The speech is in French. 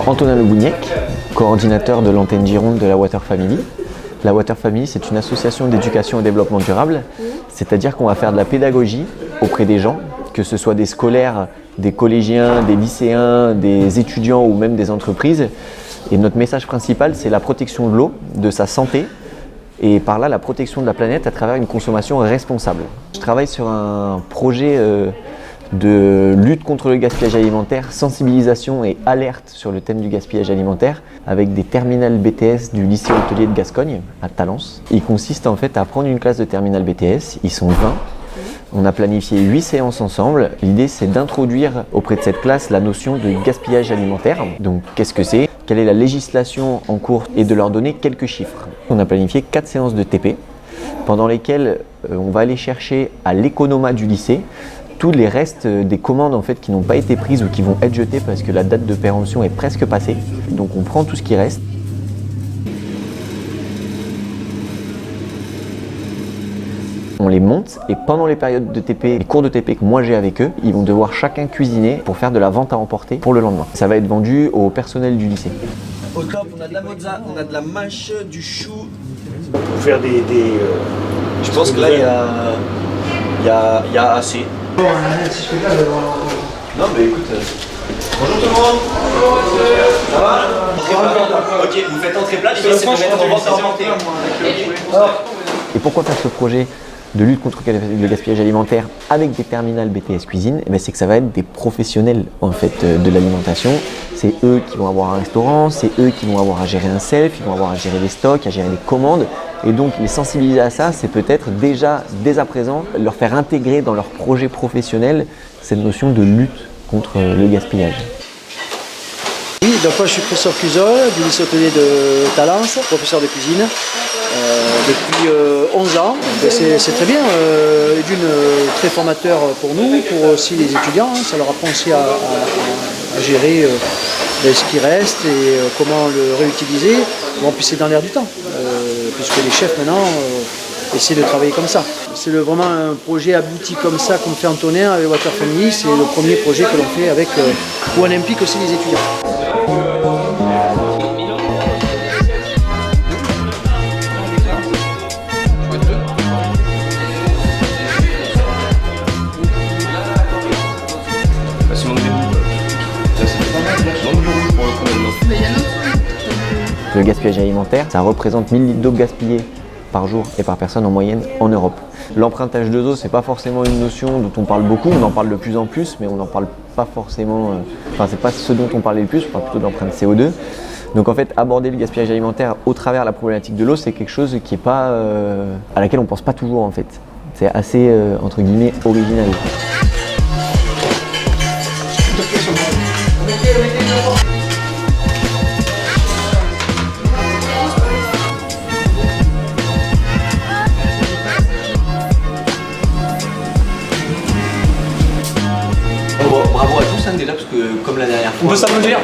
Antonin Le Bougnac, coordinateur de l'antenne Gironde de la Water Family. La Water Family, c'est une association d'éducation et développement durable, c'est-à-dire qu'on va faire de la pédagogie auprès des gens, que ce soit des scolaires, des collégiens, des lycéens, des étudiants ou même des entreprises. Et notre message principal, c'est la protection de l'eau, de sa santé, et par là la protection de la planète à travers une consommation responsable. Je travaille sur un projet de lutte contre le gaspillage alimentaire, sensibilisation et alerte sur le thème du gaspillage alimentaire avec des terminales BTS du lycée hôtelier de Gascogne à Talence. Il consiste en fait à prendre une classe de terminale BTS, ils sont 20. On a planifié 8 séances ensemble. L'idée c'est d'introduire auprès de cette classe la notion de gaspillage alimentaire. Donc qu'est-ce que c'est ? Quelle est la législation en cours et de leur donner quelques chiffres. On a planifié 4 séances de TP pendant lesquelles on va aller chercher à l'économat du lycée tous les restes des commandes en fait, qui n'ont pas été prises ou qui vont être jetées parce que la date de péremption est presque passée. Donc on prend tout ce qui reste. On les monte et pendant les périodes de TP, les cours de TP que moi j'ai avec eux, ils vont devoir chacun cuisiner pour faire de la vente à emporter pour le lendemain. Ça va être vendu au personnel du lycée. Au top, on a de la mozza, on a de la mâche, du chou. Pour faire des Je pense que là il y a assez. Non mais écoute. Bonjour tout le monde. Ça va? Ok, vous faites entrer plat, c'est pour mettre en vente à emporter. Et pourquoi faire ce projet de lutte contre le gaspillage alimentaire avec des terminales BTS cuisine? C'est que ça va être des professionnels en fait, de l'alimentation. C'est eux qui vont avoir un restaurant, c'est eux qui vont avoir à gérer un self, ils vont avoir à gérer les stocks, à gérer les commandes. Et donc les sensibiliser à ça, c'est peut-être déjà, dès à présent, leur faire intégrer dans leur projet professionnel cette notion de lutte contre le gaspillage. Oui, donc moi je suis Christophe Cusol du lycée hôtelier de Talence, professeur de cuisine depuis 11 ans. C'est très bien, d'une très formateur pour nous, pour aussi les étudiants, ça leur apprend aussi à gérer ce qui reste et comment le réutiliser. Bon, puis c'est dans l'air du temps, puisque les chefs maintenant essaient de travailler comme ça. C'est vraiment un projet abouti comme ça qu'on fait Antonin avec Water Family, c'est le premier projet que l'on fait avec, où on implique aussi les étudiants. Le gaspillage alimentaire, ça représente 1000 litres d'eau gaspillée par jour et par personne en moyenne en Europe. L'empruntage de eau, c'est pas forcément une notion dont on parle beaucoup, on en parle de plus en plus, mais on n'en parle pas forcément, c'est pas ce dont on parle le plus, on parle plutôt de l'empreinte CO2. Donc en fait, aborder le gaspillage alimentaire au travers de la problématique de l'eau, c'est quelque chose qui est pas, à laquelle on pense pas toujours en fait. C'est assez, entre guillemets, original. Bravo à tous déjà parce que comme la dernière fois. On peut s'applaudir.